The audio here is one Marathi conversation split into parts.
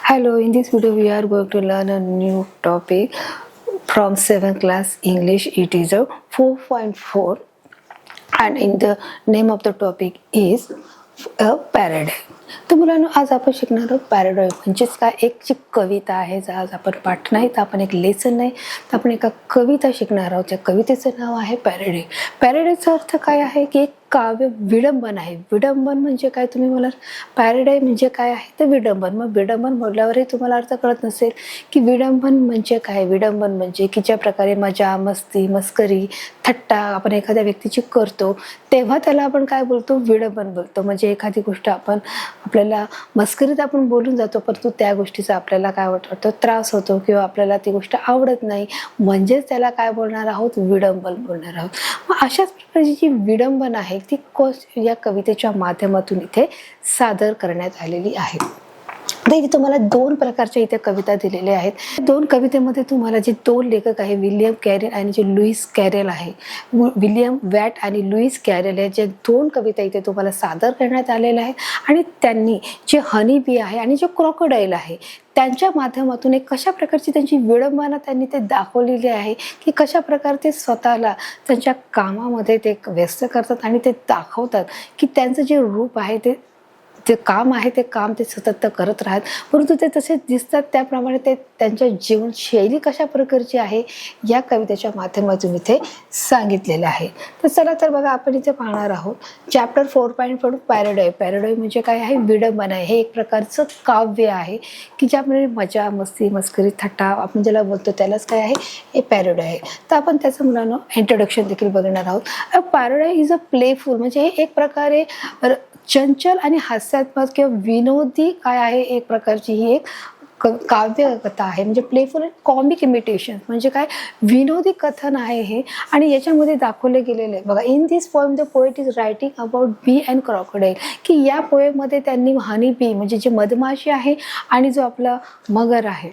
Hello, in this video we are going to learn a new topic from 7th class English. It is a 4.4 and in the name of the topic is a paradigm. तर मुलांनो आज आपण शिकणार आहोत पॅराडाईम म्हणजेच काय एक जी कविता आहे. आज आपण पाठ नाही तर आपण एक लेसन नाही तर आपण एका कविता शिकणार आहोत. त्या कवितेचं नाव आहे पॅराडाईम. पॅराडाईमचा अर्थ काय आहे की एक काव्य विडंबन आहे. विडंबन म्हणजे काय तुम्ही मला पॅराडाईम म्हणजे काय आहे तर विडंबन. मग विडंबन म्हटल्यावरही तुम्हाला अर्थ कळत नसेल की विडंबन म्हणजे काय. विडंबन म्हणजे की ज्या प्रकारे मजा मस्ती मस्करी थट्टा आपण एखाद्या व्यक्तीची करतो तेव्हा त्याला आपण काय बोलतो विडंबन बोलतो. म्हणजे एखादी गोष्ट आपण आपल्याला मस्करीत आपण बोलून जातो परंतु त्या गोष्टीचा आपल्याला काय वाटतो त्रास होतो किंवा आपल्याला ती गोष्ट आवडत नाही म्हणजेच त्याला काय बोलणार आहोत विडंबन बोलणार आहोत. मग अशाच प्रकारची जी विडंबन आहे ती या कवितेच्या माध्यमातून इथे सादर करण्यात आलेली आहे. तर इथे तुम्हाला दोन प्रकारच्या इथे कविता दिलेल्या आहेत. दोन कवितेमध्ये तुम्हाला जे दोन लेखक आहे विल्यम कॅरेल आणि जे लुईस कॅरेल आहे. विल्यम वॅट आणि लुईस कॅरेल या जे दोन कविता इथे तुम्हाला सादर करण्यात आलेल्या आहेत आणि त्यांनी जे हनी बी आहे आणि जे क्रोकोडाईल आहे त्यांच्या माध्यमातून एक कशा प्रकारची त्यांची विडंबना त्यांनी ते दाखवलेली आहे की कशा प्रकारे ते स्वतःला त्यांच्या कामामध्ये ते व्यस्त करतात आणि ते दाखवतात की त्यांचं जे रूप आहे ते काम आहे ते काम ते सतत करत राहत परंतु ते तसे दिसतात त्याप्रमाणे ते त्यांच्या जीवनशैली कशा प्रकारची आहे या कवितेच्या माध्यमातून इथे सांगितलेलं आहे. तर चला तर बघा आपण इथे पाहणार आहोत चॅप्टर 4.4 पॅराडाईम. पॅराडाईम म्हणजे काय आहे विडंबन आहे. हे एक प्रकारचं काव्य आहे की ज्यामध्ये मजा मस्ती मस्करी थट्टा आपण ज्याला बोलतो त्यालाच काय आहे हे पॅराडाईम आहे. तर आपण त्याचं मुलांना इंट्रोडक्शन देखील बघणार आहोत. पॅराडाईम इज अ प्लेफुल म्हणजे हे एक प्रकारे चंचल आणि हास्यात्मक किंवा विनोदी काय आहे एक प्रकारची ही एक काव्य कथा आहे. म्हणजे प्लेफुल अँड कॉमिक इमिटेशन म्हणजे काय विनोदी कथन आहे हे. आणि याच्यामध्ये दाखवले गेलेले बघा in this poem the poet is writing about bee and crocodile की या पोएममध्ये त्यांनी हनी बी म्हणजे जे मधमाशी आहे आणि जो आपला मगर आहे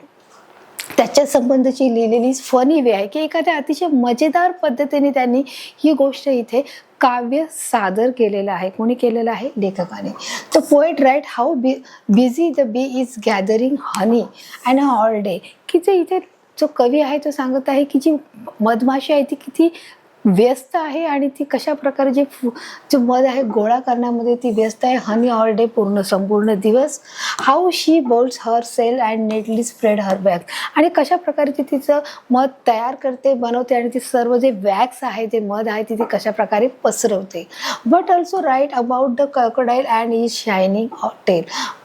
त्याच्या संबंधीची लिहिलेली फनी वे आहे की एखाद्या अतिशय मजेदार पद्धतीने त्यांनी ही गोष्ट इथे काव्य सादर केलेलं आहे. कोणी केलेलं आहे लेखकाने. तर poet write how busy the bee is gathering honey and all day की जे इथे जो कवी आहे तो सांगत आहे की जी मधमाशी आहे ती किती व्यस्त आहे आणि ती कशा प्रकारे जो मध आहे गोळा करण्यामध्ये ती व्यस्त आहे. हनी ऑल डे संपूर्ण दिवस. How she builds her cell and neatly spread her wax आणि कशा प्रकारे ती तिचं मध तयार करते बनवते आणि ती सर्व जे वॅक्स आहे ते मध आहे ती कशा प्रकारे पसरवते. But also write about the crocodile and is shining tail.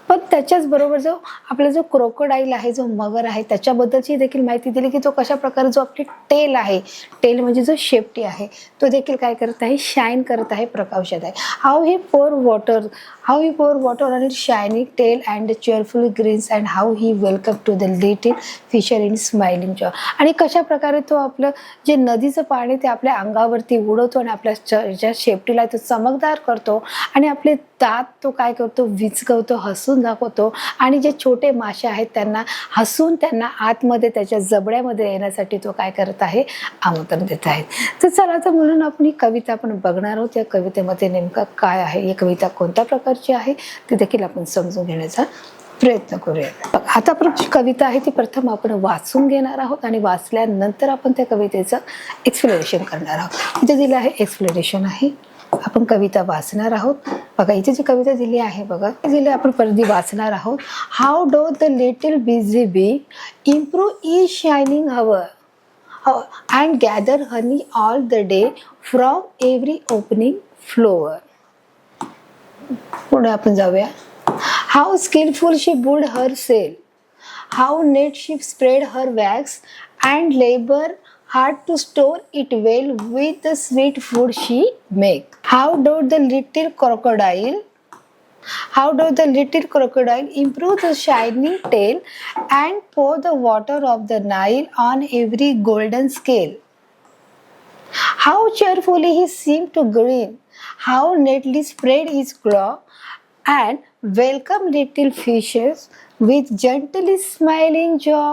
पण त्याच्याच बरोबर जो आपला जो क्रोकोडाईल आहे जो मगर आहे त्याच्याबद्दलची देखील माहिती दिली की तो कशा प्रकारे जो आपली टेल आहे टेल म्हणजे जो शेपटी आहे तो देखील काय करत आहे शाईन करत आहे प्रकाशत आहे. How he pour water on it shining tail and cheerful greens and how he welcome to the little fisher in smiling joy. आणि कशा प्रकारे तो आपलं जे नदीचं पाणी ते आपल्या अंगावरती उडवतो आणि आपल्या ज्या शेपटीला तो चमकदार करतो आणि आपले दात तो काय करतो विचकवतो हसून दाखवतो आणि जे छोटे मासे आहेत त्यांना हसून त्यांना आतमध्ये त्याच्या जबड्यामध्ये येण्यासाठी तो काय करत आहे आमंत्रण देत आहे. तर चला तर म्हणून आपण ही कविता आपण बघणार आहोत. या कवितेमध्ये नेमकं काय आहे ही कविता कोणत्या प्रकारची आहे ते देखील आपण समजून घेण्याचा प्रयत्न करूया. आता आपण जी कविता आहे ती प्रथम आपण वाचून घेणार आहोत आणि वाचल्यानंतर आपण त्या कवितेचं एक्सप्लेनेशन करणार आहोत. इथे दिलं आहे एक्सप्लेनेशन आहे. आपण कविता वाचणार आहोत. बघा इथे जी कविता दिली आहे बघा दिली आपण परत वाचणार आहोत. How do the little busy bee improve each shining hour and gather honey all the day from every opening flower. पुढे आपण जाऊया. How skilful she build her cell. How neat she spread her wax and labour hard to store it well with the sweet food she make. How does the little crocodile improve the shining tail and pour the water of the Nile on every golden scale? How cheerfully he seemed to grin, how neatly spread his claw and welcome little fishes with gently smiling jaw.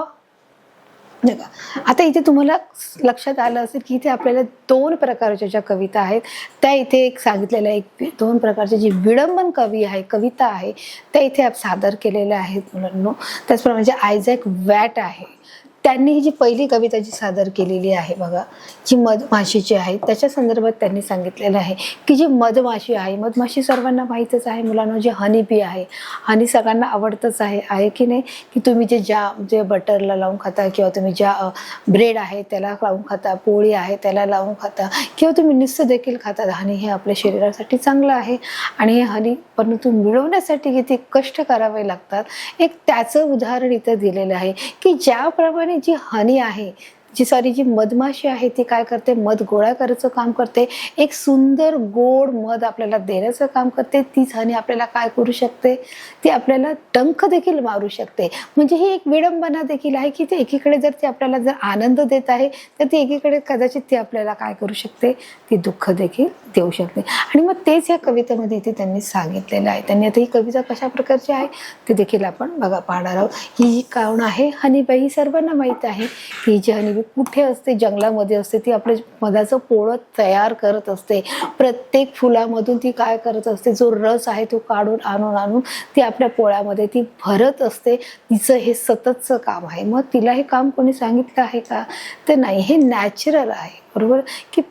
नाही का. आता इथे तुम्हाला लक्षात आलं असेल की इथे आपल्याला दोन प्रकारच्या ज्या कविता आहेत त्या इथे एक सांगितलेल्या, एक दोन प्रकारचे जी विडंबन कवी आहे, कविता आहे, त्या इथे सादर केलेल्या आहेत मुलांनो. त्याचप्रमाणे जे आयझॅक वॅट आहे त्यांनी ही जी पहिली कविता जी सादर केलेली आहे बघा, जी मधमाशीची आहे, त्याच्या संदर्भात त्यांनी सांगितलेलं आहे की जी मधमाशी आहे, मधमाशी सर्वांना माहीतच आहे मुलांना, जे हनी बी आहे, हनी सगळ्यांना आवडतंच आहे की नाही, की तुम्ही जे बटरला लावून खाता, किंवा तुम्ही ज्या ब्रेड आहे त्याला लावून खाता, पोळी आहे त्याला लावून खाता, किंवा तुम्ही नुसतं देखील खाता. हनी हे आपल्या शरीरासाठी चांगलं आहे आणि हे हनी परंतु मिळवण्यासाठी किती कष्ट करावे लागतात. एक त्याचं उदाहरण इथं दिलेलं आहे की ज्याप्रमाणे जी हनी आहे, जी मधमाशी आहे, ती काय करते, मध गोळा करायचं काम करते, एक सुंदर गोड मध आपल्याला देण्याचं काम करते. तीच हनी आपल्याला काय करू शकते, ती आपल्याला डंख देखील मारू शकते. म्हणजे ही एक विडंबना देखील आहे की ते एकीकडे जर ती आपल्याला जर आनंद देत आहे, तर ती एकीकडे कदाचित ती आपल्याला काय करू शकते, ती दुःख देखील देऊ शकते. आणि मग तेच या कवितेमध्ये इथे त्यांनी सांगितलेलं आहे. त्यांनी आता ही कविता कशा प्रकारची आहे ते देखील आपण बघा पाहणार आहोत. ही जी कोण आहे, हनीबाई, सर्वांना माहीत आहे की जी हनीबाई कुठे असते, जंगलामध्ये असते. ती आपल्या मधाचं पोळं तयार करत असते. प्रत्येक फुलामधून ती काय करत असते, जो रस आहे तो काढून आणून ती आपल्या पोळ्यामध्ये ती भरत असते. तिचं हे सततचं काम आहे. मग तिला हे काम कोणी सांगितलं आहे का, तर नाही, हे नॅचरल आहे, बरोबर. की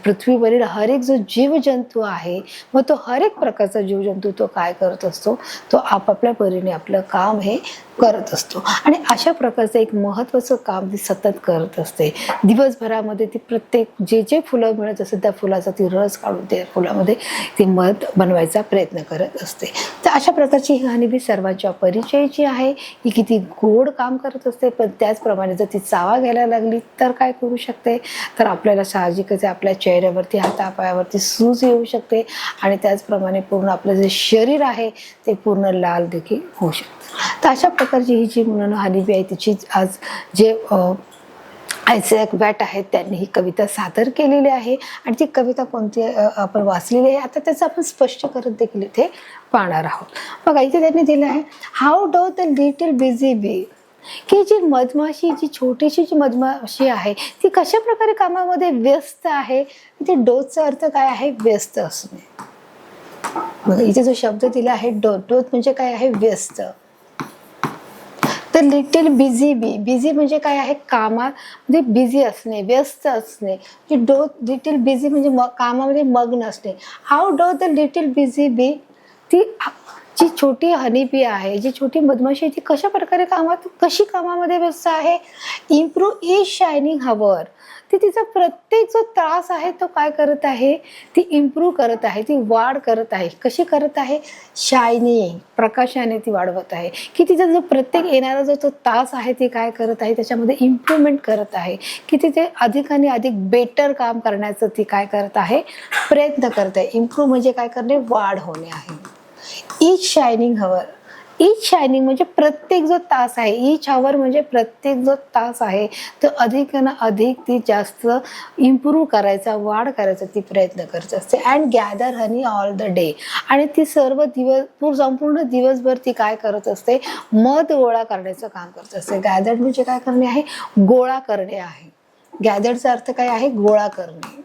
पृथ्वीवरील हर एक जो जीवजंतू आहे, मग तो हर एक प्रकारचा जीवजंतू तो काय करत असतो, तो आपापल्या परीने आपलं काम हे करत असतो. आणि अशा प्रकारचं एक महत्त्वाचं काम ती सतत करत असते. दिवसभरामध्ये ती प्रत्येक जे फुलं मिळत असते त्या फुलाचा ती रस काढून त्या फुलामध्ये ती मध बनवायचा प्रयत्न करत असते. तर अशा प्रकारची ही हनीबी सर्वांच्या परिचयाची आहे. ही किती गोड काम करत असते, पण त्याचप्रमाणे जर ती चावा घ्यायला लागली तर काय करू शकते, तर आपल्याला साहजिकच आपल्या चेहऱ्यावरती, हातापायावरती सूज येऊ शकते आणि त्याचप्रमाणे पूर्ण आपलं जे शरीर आहे ते पूर्ण लाल देखील होऊ शकते. तर अशा प्रकारची ही जी मुलांना हनीबी आहे तिची आज जे आयझॅक वॅट आहेत त्यांनी ही कविता सादर केलेली आहे. आणि ती कविता कोणती आपण वाचलेली आहे, आता त्याचं आपण स्पष्ट करत देखील इथे पाहणार आहोत. बघा इथे त्यांनी दिलं आहे, how do the little busy bee, की जी मधमाशी, जी छोटीशी जी मधमाशी आहे ती कशा प्रकारे कामामध्ये व्यस्त आहे. इथे डोचा अर्थ काय आहे, व्यस्त असणे. बघा इथे जो शब्द दिला आहे डोथ म्हणजे काय आहे, व्यस्त. तर लिटिल बिझी बी, बिझी म्हणजे काय आहे, कामामध्ये बिझी असणे, व्यस्त असणे. की लिटिल बिझी म्हणजे कामामध्ये मग्न असणे. How do the little busy bee, ती जी छोटी हनीबी आहे, जी छोटी मधमाशी ती कशा प्रकारे कशी कामामध्ये व्यस्त आहे. इम्प्रूव्ह इज शायनिंग हवर, ती तिचा प्रत्येक जो त्रास आहे तो काय करत आहे, ती इम्प्रूव्ह करत आहे, ती वाढ करत आहे. कशी करत आहे, शायनिंग, प्रकाशाने ती वाढवत आहे. की तिचा जो प्रत्येक येणारा जो तो तास आहे ती काय करत आहे, त्याच्यामध्ये इम्प्रूव्हमेंट करत आहे. की तिथे अधिक आणि अधिक बेटर काम करण्याचं ती काय करत आहे, प्रयत्न करत आहे. इम्प्रूव्ह म्हणजे काय करणे, वाढ होणे आहे. इच शायनिंग हवर, इच शायनिंग म्हणजे प्रत्येक जो तास आहे, इच हवर म्हणजे प्रत्येक जो तास आहे तो अधिक ना अधिक ती जास्त इम्प्रूव्ह करायचा, वाढ करायचा ती प्रयत्न करत असते. And gather honey all the day, आणि ती सर्व संपूर्ण दिवसभर ती काय करत असते, मध गोळा करण्याचं काम करत असते. गॅदर म्हणजे काय करणे आहे, गोळा करणे आहे. गॅदरचा अर्थ काय आहे, गोळा करणे.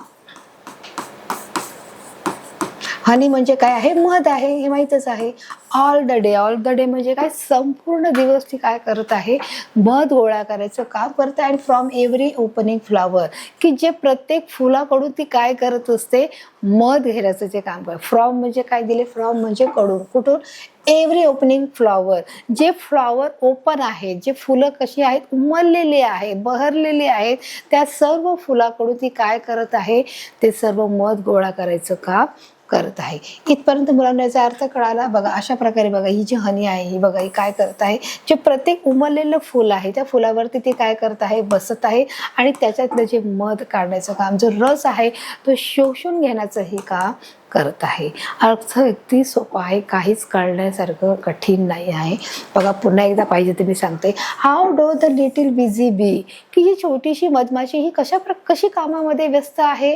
हनी म्हणजे काय आहे, मध आहे, हे माहीतच आहे. All the day, all the day म्हणजे काय, संपूर्ण दिवस ती काय करत आहे, मध गोळा करायचं काम करते. आणि फ्रॉम एव्हरी ओपनिंग फ्लॉवर, की जे प्रत्येक फुलाकडून ती काय करत असते, मध घेण्याचं जे काम करते. फ्रॉम म्हणजे काय दिले, फ्रॉम म्हणजे कडून, कुठून, एव्हरी ओपनिंग फ्लॉवर, जे फ्लॉवर ओपन आहे, जे फुलं कशी आहेत, उमललेली आहेत, बहरलेली आहेत, त्या सर्व फुलाकडून ती काय करत आहे, ते सर्व मध गोळा करायचं काम करत आहे. इथपर्यंत मुलांना याचा अर्थ कळाला. बघा अशा प्रकारे बघा ही जी हनी आहे ही बघा ही काय करत आहे, जे प्रत्येक उमललेलं फुल आहे त्या फुलावरती ती काय करत आहे, बसत आहे आणि त्याच्यातलं जे मध काढण्याचं काम, जो रस आहे तो शोषून घेण्याचं हे काम करत आहे. अर्थ अगदी सोपा आहे, काहीच कळण्यासारखं कठीण नाही आहे. बघा पुन्हा एकदा पाहिजे तर मी सांगते. How do the little busy bee, की ही छोटीशी मधमाशी ही कशी कामामध्ये व्यस्त आहे.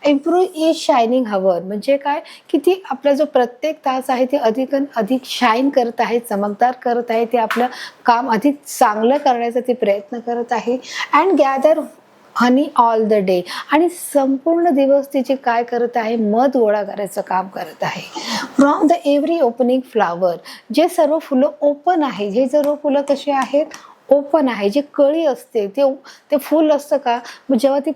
इम्प्रूव्ह इज शायनिंग हवर, म्हणजे काय की ती आपला जो प्रत्येक तास आहे ते अधिक शाईन करत आहे, चमकदार करत आहे. ते आपलं काम अधिक चांगलं करण्याचा ती प्रयत्न करत आहे. And gather honey all the day, आणि संपूर्ण दिवस तिचे काय करत आहे, मध गोळा करायचं काम करत आहे. From the every opening flower, जे सर्व फुलं ओपन आहे, जे सर्व फुलं कशी आहेत, ओपन आहे. जे कळी असते ते फूल असतं का, मग जेव्हा ती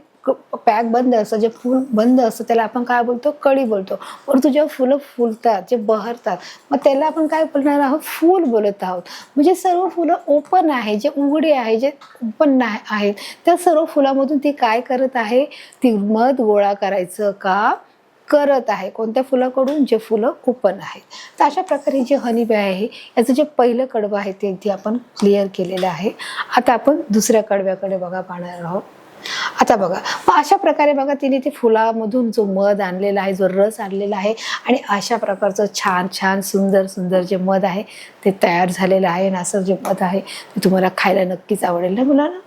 पॅक बंद असतं, जे फूल बंद असतं त्याला आपण काय बोलतो, कळी बोलतो. परंतु जेव्हा फुलं फुलतात, जे बहरतात, मग त्याला आपण काय बोलणार आहोत, फूल बोलत आहोत. म्हणजे सर्व फुलं ओपन आहे, जे उघडी आहे, जे ओपन आहेत, त्या सर्व फुलामधून ती काय करत आहे, ती मध गोळा करायचं काम करत आहे. कोणत्या फुलाकडून, जे फुलं ओपन आहेत. तर अशा प्रकारे जे हनी बी आहे याचं जे पहिलं कडवं आहे ते इथे आपण क्लिअर केलेलं आहे. आता आपण दुसऱ्या कडव्याकडे बघा पाहणार आहोत. आता बघा, मग अशा प्रकारे बघा तिने ते फुलामधून जो मध आणलेला आहे, जो रस आणलेला आहे, आणि अशा प्रकारचं छान छान सुंदर सुंदर जे मध आहे ते तयार झालेलं आहे. आणि असं जे मध आहे ते तुम्हाला खायला नक्कीच आवडेल ना मुलांना.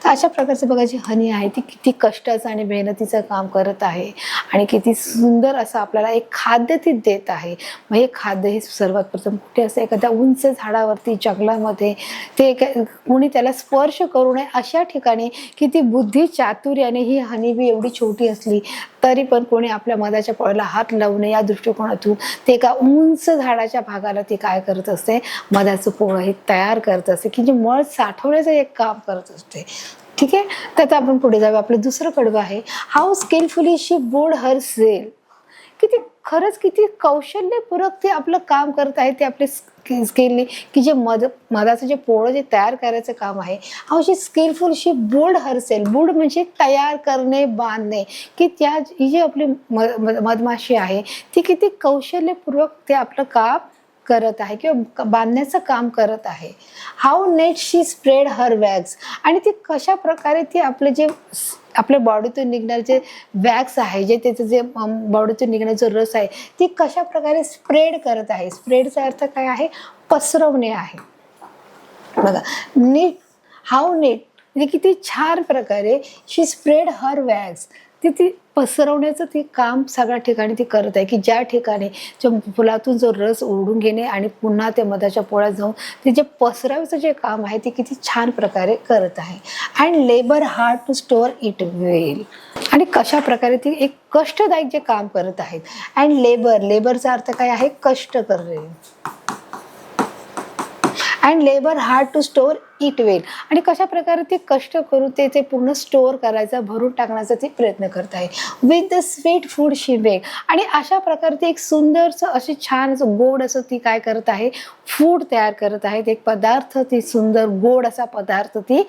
तर अशा प्रकारचं बघा जी हनी आहे ती किती कष्टाचं आणि मेहनतीचं काम करत आहे, आणि किती सुंदर असं आपल्याला एक खाद्य ती देत आहे. मग हे खाद्य हे सर्वात प्रथम कुठे असतं, एखाद्या उंच झाडावरती, जंगलामध्ये, ते कोणी त्याला स्पर्श करू नये अशा ठिकाणी, किती बुद्धी चातुर्याने ही हनी बी एवढी छोटी असली तरी पण कोणी आपल्या मधाच्या पोळ्याला हात लावू नये या दृष्टिकोनातून ते एका उंच झाडाच्या भागाला ती काय करत असते, मधाचं पोळं हे तयार करत असते, की जे मध साठवण्याचं एक काम करत असते. ठीक आहे. तर आता आपण पुढे जाऊ. आपलं दुसरं कडवं आहे. How skilfully she wood her cell, किती खरंच किती कौशल्यपूर्वक ते आपलं काम करत आहे, ते आपले स्किलने, की जे मधाचं जे पोळं जे तयार करायचं काम आहे. How she skilful she wood her cell, wood म्हणजे तयार करणे, बांधणे, की ही जी आपली मधमाशी आहे ती किती कौशल्यपूर्वक ते आपलं काम करत आहे किंवा बांधण्याचं काम करत आहे. How neat she spread her wax, आणि ती कशा प्रकारे ती आपल्या बॉडीतून निघणारे जे वॅक्स आहे, जे त्याचं जे बॉडीतून निघणारा जो रस आहे, ती कशा प्रकारे स्प्रेड करत आहे. स्प्रेडचा अर्थ काय आहे, पसरवणे आहे. बघा नीट, हाऊ नीट म्हणजे किती छान प्रकारे शी स्प्रेड हर वॅक्स, ती पसरवण्याचं ती काम सगळ्या ठिकाणी ती करत आहे, की ज्या ठिकाणी फुलातून जो रस ओढून घेणे आणि पुन्हा त्या मधाच्या पोळ्यात जाऊन ते जे पसरवायचं जे काम आहे ते किती छान प्रकारे करत आहे. And labour hard to store it well, आणि कशा प्रकारे ती एक कष्टदायक जे काम करत आहेत. अँड लेबरचा अर्थ काय आहे, कष्ट करणे. And labour hard to store it well, आणि कशा प्रकारे ते कष्ट करून ते पूर्ण स्टोअर करायचा, भरून टाकण्याचा ते प्रयत्न करत आहे. With the sweet food she make, आणि अशा प्रकारे ते एक सुंदरचं असे छान असं गोड असं ती काय करत आहे, फूड तयार करत आहे. एक पदार्थ, ती सुंदर गोड असा पदार्थ ती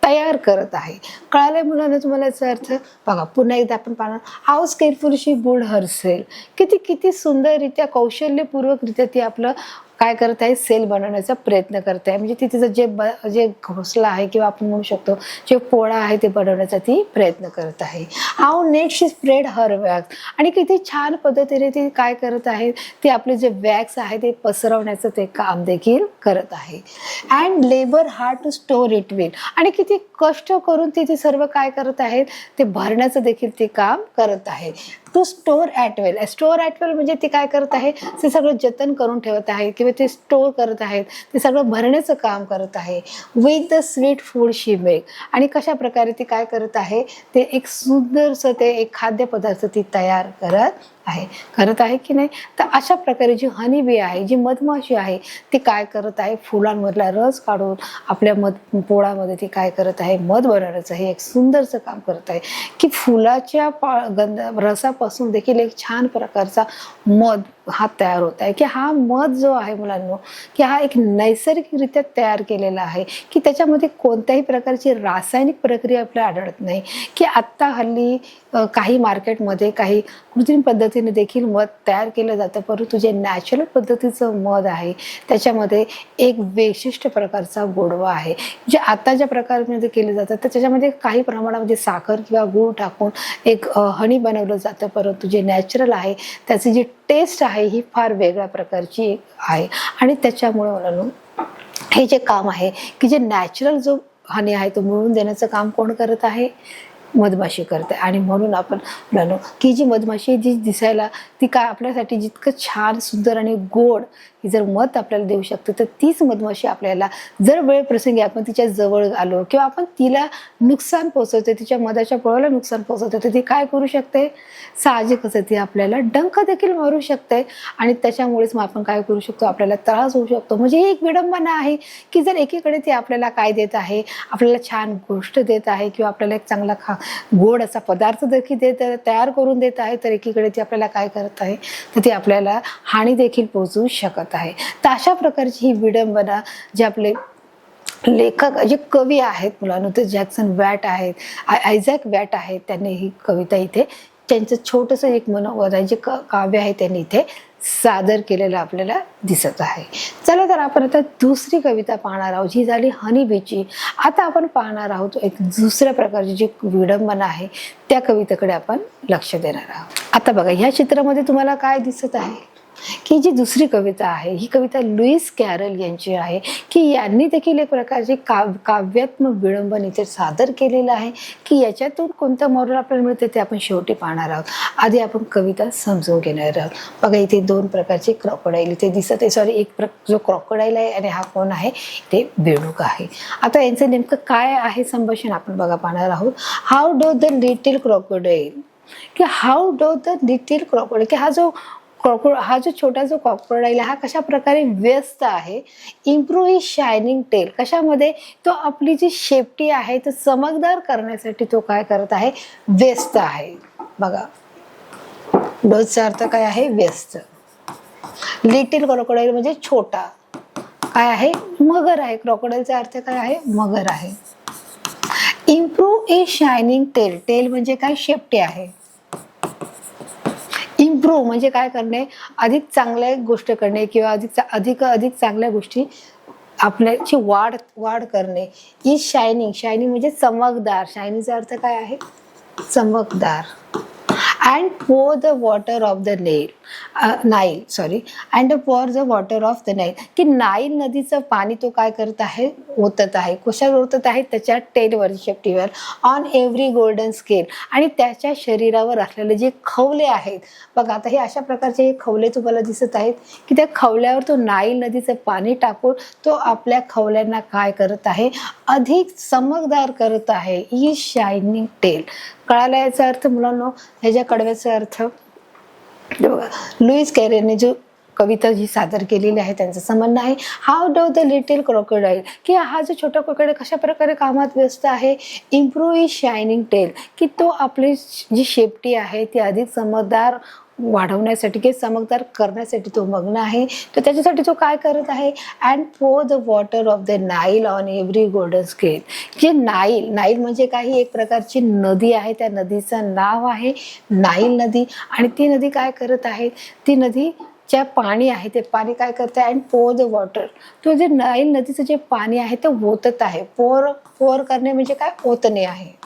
तयार करत आहे. कळालंय मुलांना तुम्हाला याचा अर्थ. बघा पुन्हा एकदा आपण पाहणार. How skilful she wood her cell, किती सुंदररित्या कौशल्यपूर्वकरित्या ती आपलं काय करत आहे, सेल बनवण्याचा प्रयत्न करत आहे. म्हणजे ती तिचं जे घोसला आहे किंवा आपण म्हणू शकतो जे पोळा आहे ते बनवण्याचा ती प्रयत्न करत आहे. How neat she spread her wax, आणि किती छान पद्धतीने ती काय करत आहे, ते आपले जे वॅक्स आहे ते पसरवण्याचं ते काम देखील करत आहे. And labour hard to store it well, आणि किती कष्ट करून ती सर्व काय करत आहेत, ते भरण्याचं देखील ते काम करत आहे. To store at well, store at well म्हणजे ती काय करत आहे, ते सगळं जतन करून ठेवत आहे किंवा ते स्टोअर करत आहेत, ते सगळं भरण्याचं काम करत आहे. With the sweet food she make, आणि कशा प्रकारे ती काय करत आहे, ते एक सुंदरसं ते एक खाद्यपदार्थ ती तयार करत आहे की नाही. तर अशा प्रकारे जी हनी बी आहे, जी मधमाशी आहे, ती काय करत आहे, फुलांमधला रस काढून आपल्या पोळामध्ये ती काय करत आहे, मध बनवण्याचं हे एक सुंदरचं काम करत आहे. की फुलाच्या रसापासून देखील एक छान प्रकारचा मध हा तयार होत आहे, की हा मध जो आहे मुलांनो, की हा एक नैसर्गिकरित्या तयार केलेला आहे, की त्याच्यामध्ये कोणत्याही प्रकारची रासायनिक प्रक्रिया आपल्याला आढळत नाही. की आत्ता हल्ली काही मार्केटमध्ये काही कृत्रिम पद्धतीने देखील मध तयार केलं जातं, परंतु जे नॅचरल पद्धतीचं मध आहे त्याच्यामध्ये एक विशिष्ट प्रकारचा गोडवा आहे. जे आता ज्या प्रकारामध्ये केले जातात तर त्याच्यामध्ये काही प्रमाणामध्ये साखर किंवा गूळ टाकून एक हनी बनवलं जातं, परंतु जे नॅचरल आहे त्याची जी टेस्ट आहे ही फार वेगळ्या प्रकारची आहे. आणि त्याच्यामुळे मुलांनो हे जे काम आहे की जे नॅचरल जो हनी आहे तो मिळवून देण्याचं काम कोण करत आहे? मधमाशी करते. आणि म्हणून आपण म्हणलो की जी मधमाशी जी दिसायला ती काय आपल्यासाठी जितकं छान सुंदर आणि गोड ही जर मध आपल्याला देऊ शकते, तर तीच मधमाशी आपल्याला जर वेळ प्रसंगी आपण तिच्या जवळ आलो किंवा आपण तिला नुकसान पोहोचवते, तिच्या मधाच्या पोळ्याला नुकसान पोहोचवते, तर ती काय करू शकते? साहजिकच ती आपल्याला डंख देखील मारू शकते. आणि त्याच्यामुळेच मग आपण काय करू शकतो? आपल्याला त्रास होऊ शकतो. म्हणजे ही एक विडंबना आहे की जर एकीकडे ती आपल्याला काय देत आहे? आपल्याला छान गोष्ट देत आहे किंवा आपल्याला एक चांगला गोड असा पदार्थ देखील तयार करून देत आहे, तर एकीकडे ती आपल्याला काय करत आहे? तर ती आपल्याला हानी देखील पोहोचवू शकत आहे. तर अशा प्रकारची ही विडंबना जे आपले लेखक जे कवी आहेत मुलांना, तर जॅक्सन वॅट आहेत, आयझॅक वॅट आहेत, त्यांनी ही कविता इथे त्यांचं छोटंसं एक मनोगत आहे जे काव्य आहे त्यांनी इथे सादर केलेलं आपल्याला दिसत आहे. चला तर आपण आता दुसरी कविता पाहणार आहोत, जी झाली हनी बीची. आता आपण पाहणार आहोत एक दुसऱ्या प्रकारची जी विडंबना आहे त्या कवितेकडे आपण लक्ष देणार आहोत. आता बघा ह्या चित्रामध्ये तुम्हाला काय दिसत आहे की जी दुसरी कविता आहे ही कविता लुईस कॅरल यांची आहे, की यांनी देखील एक प्रकारचे काव्यात्मक विडंबन इथे सादर केलेलं आहे, की याच्यातून कोणतं मॉरल आपल्याला मिळते ते आपण शेवटी पाहणार आहोत. आधी आपण कविता समजून घेणार आहोत. बघा इथे दोन प्रकारचे क्रॉकोडाईल इथे दिसत आहे. सॉरी, एक जो क्रॉकोडाईल आहे आणि हा कोण आहे? ते बेडूक आहे. आता यांचं नेमकं काय आहे संभाषण आपण बघा पाहणार आहोत. हाऊ डू द लिटिल क्रॉकोडाईल, की हाऊ डू द लिटिल क्रॉकोडाईल, की हा जो छोटा जो क्रॉकोडाईल हा कशा प्रकारे व्यस्त आहे. इम्प्रूव्ह हिज शायनिंग टेल, कशामध्ये? तो आपली जी शेपटी आहे तो चमकदार करण्यासाठी तो काय करत आहे? व्यस्त आहे. बघा डोजचा अर्थ काय आहे? व्यस्त. लिटिल क्रॉकोडाईल म्हणजे छोटा, काय आहे? मगर आहे. क्रॉकोडाईलचा अर्थ काय आहे? मगर आहे. Improve his shining tail, tail म्हणजे काय? शेपटी आहे. इम्प्रूव्ह म्हणजे काय करणे? अधिक चांगल्या गोष्ट करणे किंवा अधिक चांगल्या गोष्टी आपल्याची वाढ करणे. ही शायनिंग, शायनिंग म्हणजे चमकदार. शायनिंगचा अर्थ काय आहे? चमकदार. And pour the water of the Nile and pour the water of the Nile, की नाईल नदीचं पाणी तो काय करत आहे? ओतत आहे. कशावर ओतत आहे? त्याच्या टेलवर, शेपटीवर. ऑन एव्हरी गोल्डन स्केल, आणि त्याच्या शरीरावर असलेले जे खवले आहेत बघा, आता हे अशा प्रकारचे हे खवले तुम्हाला दिसत आहेत, की त्या खवल्यावर तो नाईल नदीचं पाणी टाकून तो आपल्या खवल्यांना काय करत आहे? अधिक चमकदार करत आहे. ही शायनिंग टेल. कळाला याचा अर्थ मुलांनो? ह्याच्या कडव्याचा अर्थ बघा, लुईस कॅरलने जो कविता जी सादर केलेली आहे त्यांचं म्हणणं आहे, हाऊ डू द लिटिल क्रॉकोडाईल, की हा जो छोटा क्रॉकोडाईल कशा प्रकारे कामात व्यस्त आहे. इम्प्रूव्ह हिज शायनिंग टेल, की तो आपली जी शेपटी आहे ती अधिक चमकदार वाढवण्यासाठी किंवा चमकदार करण्यासाठी तो मग्न आहे. तर त्याच्यासाठी तो काय करत आहे? And pour the water of the Nile on every golden scale, जे नाईल म्हणजे काही एक प्रकारची नदी आहे. त्या नदीचं नाव आहे नाईल नदी. आणि ती नदी काय करत आहे? ती नदी जे पाणी आहे ते पाणी काय करते? अँड pour the water, तो जे नाईल नदीचं जे पाणी आहे ते ओतत आहे. पोर करणे म्हणजे काय? ओतणे आहे.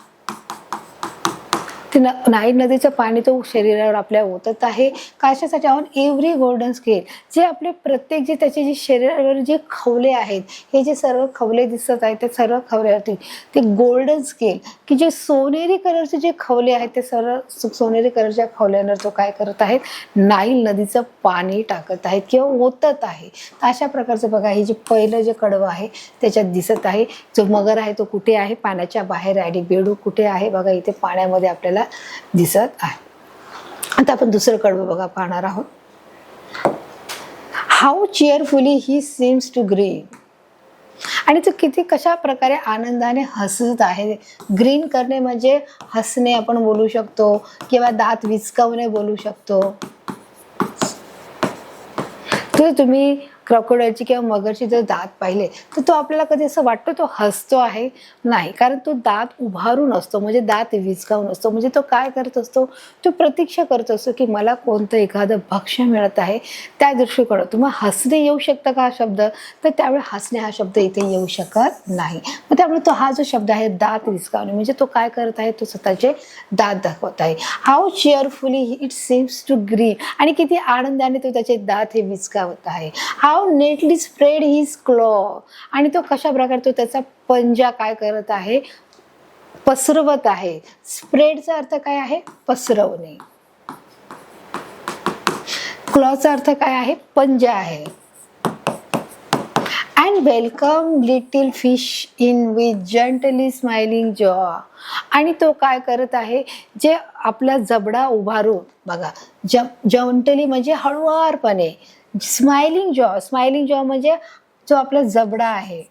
नाईल नदीचं पाणी तो शरीरावर आपल्या ओतत आहे. कशासाठी? ऑन एव्हरी गोल्डन स्केल, जे आपले प्रत्येक जे त्याचे जे शरीरावर जे खवले आहेत, हे जे सर्व खवले दिसत आहेत त्या सर्व खवल्यावरती ते गोल्डन स्केल, की जे सोनेरी कलरचे जे खवले आहेत ते सर्व सोनेरी कलरच्या खवल्यांवर तो काय करत आहेत? नाईल नदीचं पाणी टाकत आहेत किंवा ओतत आहे. अशा प्रकारचं बघा, हे जे पहिलं जे कडवं आहे त्याच्यात दिसत आहे. जो मगर आहे तो कुठे आहे? पाण्याच्या बाहेर आहे. आणि बेडूक कुठे आहे? बघा इथे पाण्यामध्ये आपल्याला दिसत आहे. आता आपण दुसरं कडवं बघा पाहणार आहोत. How cheerfully he seems to grin, आणि तो किती कशा प्रकारे आनंदाने हसत आहे. ग्रीन करणे म्हणजे हसणे आपण बोलू शकतो किंवा दात विचकावणे बोलू शकतो. तर तुम्ही क्रोकोडाईलची किंवा मगरची जर दात पाहिले तर तो आपल्याला कधी असं वाटतं तो हसतो आहे, नाही, कारण तो दात उभारून असतो, म्हणजे दात विचकावून असतो. म्हणजे तो काय करत असतो, तो प्रतीक्षा करत असतो की मला कोणतं एखादं भक्ष्य मिळत आहे त्या दृष्टीकोनातून. मग हसणे येऊ शकतं का हा शब्द, तर त्यावेळी हसणे हा शब्द इथे येऊ शकत नाही. मग त्यामुळे तो हा जो शब्द आहे दात विचकावणे, म्हणजे तो काय करत आहे, तो स्वतःचे दात दाखवत आहे. How cheerfully it seems to grin, आणि किती आनंदाने तो त्याचे दात हे विचकावत आहे. How neatly spread his claw, आणि तो कशा प्रकारे तो त्याचा पंजा काय करत आहे, पसरवत आहे. स्प्रेडचा अर्थ काय आहे, पसरवणे. क्लॉचा अर्थ काय आहे, पंजा आहे. And welcome little fish in with gently smiling जॉ, आणि तो काय करत आहे, जे आपला जबडा उभारून बघा, जंटली म्हणजे हळुवारपणे, स्माइलिंग जॉ म्हणजे जो आपला जबडा आहे,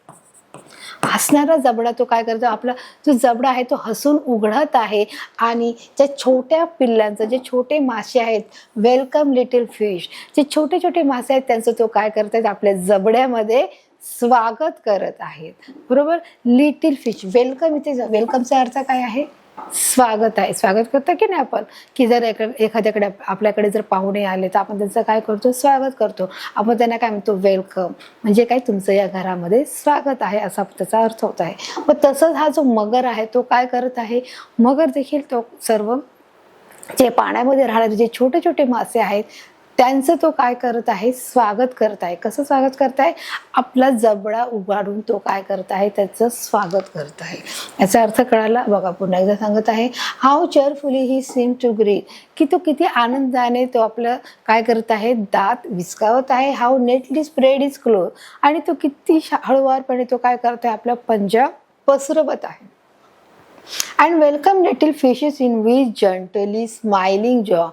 हसणारा जबडा, तो काय करतो, आपला जो जबडा आहे तो हसून उघडत आहे. आणि त्या छोट्या पिल्लांचं, जे छोटे मासे आहेत, वेलकम लिटिल फिश, जे छोटे छोटे मासे आहेत त्यांचं तो काय करत आहेत, आपल्या जबड्यामध्ये स्वागत करत आहेत. बरोबर, लिटिल फिश, वेलकम, इथे वेलकमचा अर्थ काय आहे, स्वागत आहे. स्वागत करतो की नाही आपण, की जर एखाद्याकडे आपल्याकडे जर पाहुणे आले तर आपण त्यांचं काय करतो, स्वागत करतो. आपण त्यांना काय म्हणतो, वेलकम, म्हणजे काय, तुमचं या घरामध्ये स्वागत आहे, असा त्याचा अर्थ होत आहे. मग तसंच हा जो मगर आहे तो काय करत आहे, मगर देखील तो सर्व जे पाण्यामध्ये राहणारे जे छोटे छोटे मासे आहेत त्यांचं तो काय करत आहे, स्वागत करत आहे. कसं स्वागत करत आहे, आपला जबडा उघडून तो काय करत आहे, त्याचं स्वागत करत आहे. याचा अर्थ कळाला बघा, पुन्हा एकदा सांगत आहे. How cheerfully he seem to grin, की तो किती आनंदाने तो आपलं काय करत आहे, दात विचकावत आहे. How neatly spread is cloth, आणि तो किती हळुवारपणे तो काय करत आहे, आपला पंजा पसरवत आहे. And welcome little fishes in with gently smiling जॉ,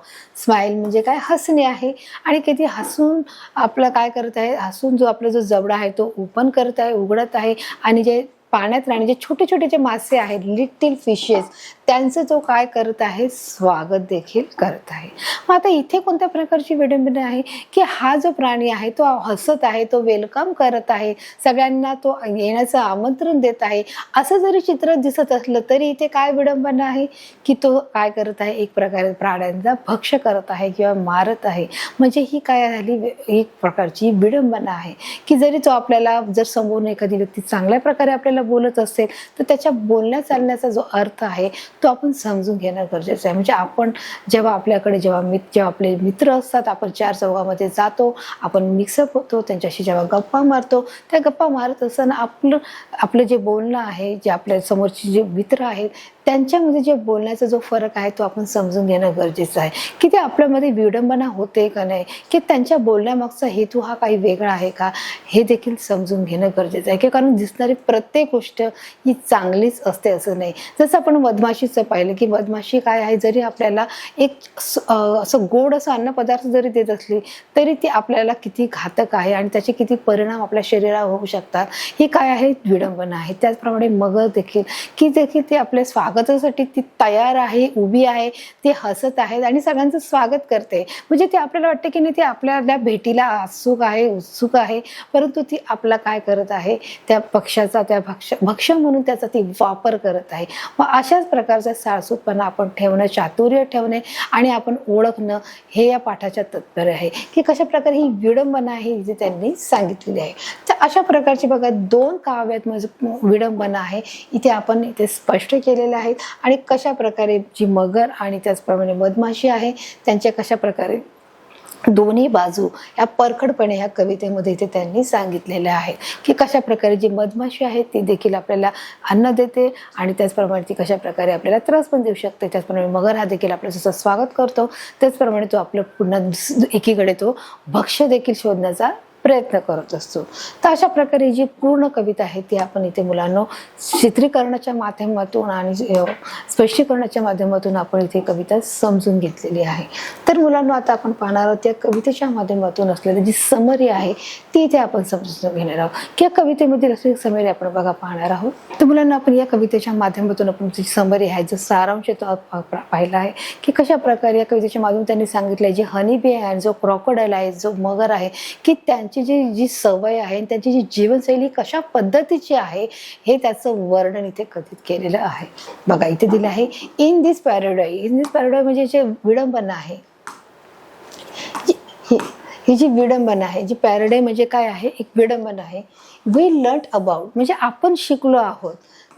स्माइल म्हणजे काय, हसणे आहे. आणि किती हसून आपलं काय करत आहे, हसून जो आपला जो जबडा आहे तो ओपन करत आहे, उघडत आहे. आणि जे पाण्यात राहणे जे छोटे छोटे जे मासे आहेत, लिटिल फिशेस, त्यांचं तो काय करत आहे, स्वागत देखील करत आहे. मग आता इथे कोणत्या प्रकारची विडंबना आहे, की हा जो प्राणी आहे तो हसत आहे, तो वेलकम करत आहे, सगळ्यांना तो येण्याचं आमंत्रण देत आहे. असं जरी चित्र दिसत असलं तरी इथे काय विडंबना आहे, की तो काय करत आहे, एक प्रकारे प्राण्यांचा भक्ष्य करत आहे किंवा मारत आहे. म्हणजे ही काय झाली, एक प्रकारची विडंबना आहे. की जरी तो आपल्याला, जर समोरून एखादी व्यक्ती चांगल्या प्रकारे आपल्याला बोलत असेल तर त्याच्या बोलण्या चालण्याचा जो अर्थ आहे तो आपण समजून घेणं गरजेचं आहे. म्हणजे आपण जेव्हा आपल्याकडे जेव्हा आपले मित्र असतात, आपण चार चौघामध्ये जातो, आपण मिक्सअप होतो, त्यांच्याशी जेव्हा गप्पा मारतो, त्या गप्पा मारत असताना आपलं जे बोलणं आहे, जे आपल्या समोरचे जे मित्र आहेत त्यांच्यामध्ये जे बोलण्याचा जो फरक आहे तो आपण समजून घेणं गरजेचं आहे. की ते आपल्यामध्ये विडंबना होते का नाही, की त्यांच्या बोलण्यामागचा हेतू हा काही वेगळा आहे का, हे देखील समजून घेणं गरजेचं आहे. की कारण दिसणारी प्रत्येक गोष्ट ही चांगलीच असते असं नाही. जसं आपण मधमाशीचं पाहिलं, की मधमाशी काय आहे, जरी आपल्याला एक असं गोड असं अन्नपदार्थ जरी देत असली तरी ती आपल्याला किती घातक आहे आणि त्याचे किती परिणाम आपल्या शरीरावर होऊ शकतात, ही काय आहे, विडंबना आहे. त्याचप्रमाणे मगर देखील, की देखील ते आपल्या स्वागतासाठी ती तयार आहे, उभी आहे, ते हसत आहेत आणि सगळ्यांचं स्वागत करते. म्हणजे ते आपल्याला वाटतं की नाही, ते आपल्या भेटीला उत्सुक आहे, परंतु ती आपला काय करत आहे, त्या पक्षाचा, त्या भक्ष्य म्हणून त्याचा ती वापर करत आहे. मग अशाच प्रकारचा साळसूदपणा आपण ठेवणं, चातुर्य ठेवणे आणि आपण ओळखणं, हे या पाठाच्या तात्पर्य आहे. की कशा प्रकारे ही विडंबना आहे जी त्यांनी सांगितलेली आहे. तर अशा प्रकारची बघा 2 काव्यात विडंबना आहे इथे आपण इथे स्पष्ट केलेल्या आहेत. आणि कशा प्रकारे जी मगर आणि त्याचप्रमाणे मधमाशी आहे त्यांच्या कशा प्रकारे दोन्ही बाजू या परखडपणे ह्या कवितेमध्ये इथे त्यांनी सांगितलेल्या आहेत. की कशा प्रकारे जी मधमाशी आहे ती देखील आपल्याला अन्न देते आणि त्याचप्रमाणे ती कशा प्रकारे आपल्याला त्रास पण देऊ शकते. त्याचप्रमाणे मगर हा देखील आपलं जसं स्वागत करतो त्याचप्रमाणे तो आपलं पुन्हा एकीकडे तो भक्ष्य देखील शोधण्याचा प्रयत्न करत असतो. तर अशा प्रकारे जी पूर्ण कविता आहे ती आपण इथे मुलांना चित्रीकरणाच्या माध्यमातून आणि स्पष्टीकरणाच्या माध्यमातून आपण इथे कविता समजून घेतलेली आहे. तर मुलांना आता आपण पाहणार आहोत त्या कवितेच्या माध्यमातून असलेली जी समरी आहे ती इथे आपण समजून घेणार आहोत. किंवा कवितेमधील असलेली समरी आपण बघा पाहणार आहोत. तर मुलांना आपण या कवितेच्या माध्यमातून आपण जी समरी आहे, जो सारांश तो पाहिला आहे की कशा प्रकारे या कवितेच्या माध्यमातून त्यांनी सांगितलंय जी हनी बी आहे, जो क्रोकोडाईल आहे, जो मगर आहे, की त्यांची जी सवय आहे, त्यांची जी जीवनशैली कशा पद्धतीची आहे हे त्याचं वर्णन इथे कथित केलेलं आहे. बघा इथे दिलं आहे in this paradise. In this paradise म्हणजे जे विडंबना आहे, ही जी विडंबना आहे, जी पॅराडाईज म्हणजे काय आहे, एक विडंबना आहे. वी लर्न अबाउट म्हणजे आपण शिकलो आहोत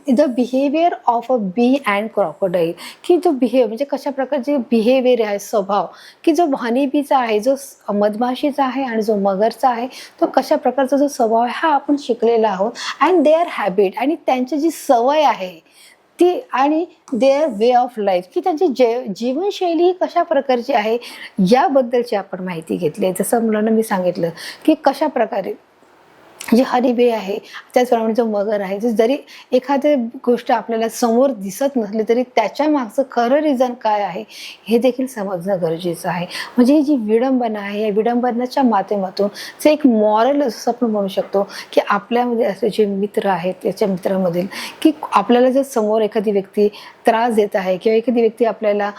the behaviour of a bee and crocodile, की जो बिहेव म्हणजे कशा प्रकारचे बिहेवियर आहे, स्वभाव, की जो हनी बीचा आहे, जो मधमाशीचा आहे आणि जो मगरचा आहे, तो कशा प्रकारचा जो स्वभाव आहे हा आपण शिकलेला आहोत. अँड देअर हॅबिट आणि त्यांची जी सवय आहे ती आणि देअर वे ऑफ लाईफ, की त्यांची जीवनशैली कशा प्रकारची आहे याबद्दलची आपण माहिती घेतली आहे. जसं मुलांना मी सांगितलं की कशा प्रकारे जी हनीबी आहे, त्याचप्रमाणे जो मगर आहे, जरी एखादी गोष्ट आपल्याला समोर दिसत नसली तरी त्याच्या मागचं खरं रिझन काय आहे हे देखील समजणं गरजेचं आहे. म्हणजे ही जी विडंबना आहे या विडंबनाच्या माध्यमातून जे एक मॉरल असं आपण म्हणू शकतो की आपल्यामध्ये असे जे मित्र आहेत त्याच्या मित्रामधील की आपल्याला जर समोर एखादी व्यक्ती त्रास देत आहे किंवा एखादी व्यक्ती आपल्याला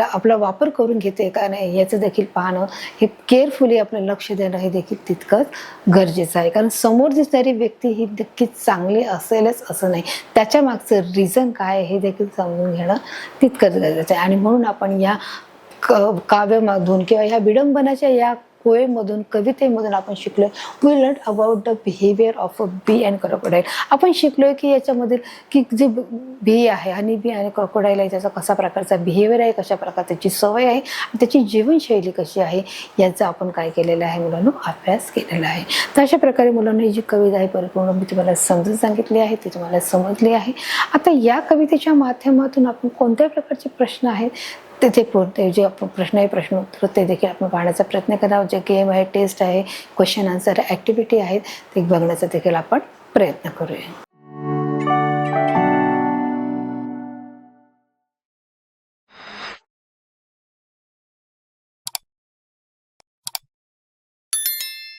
आपला वापर करून घेते का नाही याचं देखील पाहणं, हे केअरफुली आपलं लक्ष देणं हे देखील तितकंच गरजेचं आहे. कारण समोर दिसणारी व्यक्ती ही नक्कीच चांगली असेलच असं नाही, त्याच्या मागचं रिझन काय हे देखील समजून घेणं तितकंच गरजेचं आहे. आणि म्हणून आपण या काव्यामधून किंवा या विडंबनाच्या या पोएममधून, कवितेमधून आपण शिकलोय we learn about the behaviour of a bee and crocodile. आपण शिकलोय की याच्यामधील की जी बी आहे आणि बी आणि क्रोकोडाईल आहे त्याचा कसा प्रकारचा बिहेवियर आहे, कशा प्रकारची त्याची सवय आहे, त्याची जीवनशैली कशी आहे याचा आपण काय केलेलं आहे मुलांनो, अभ्यास केलेला आहे. तर अशा प्रकारे मुलांना ही जी कविता आहे परिपूर्ण मी तुम्हाला समजून सांगितली आहे, ती तुम्हाला समजली आहे. आता या कवितेच्या माध्यमातून आपण कोणत्या प्रकारचे प्रश्न आहेत ते कोणते जे आपण प्रश्न आहे, प्रश्न उत्तर ते देखील आपण पाहण्याचा प्रयत्न करावा. जे गेम आहे, टेस्ट आहे, क्वेश्चन आन्सर ॲक्टिव्हिटी आहेत ते बघण्याचा देखील आपण प्रयत्न करूया.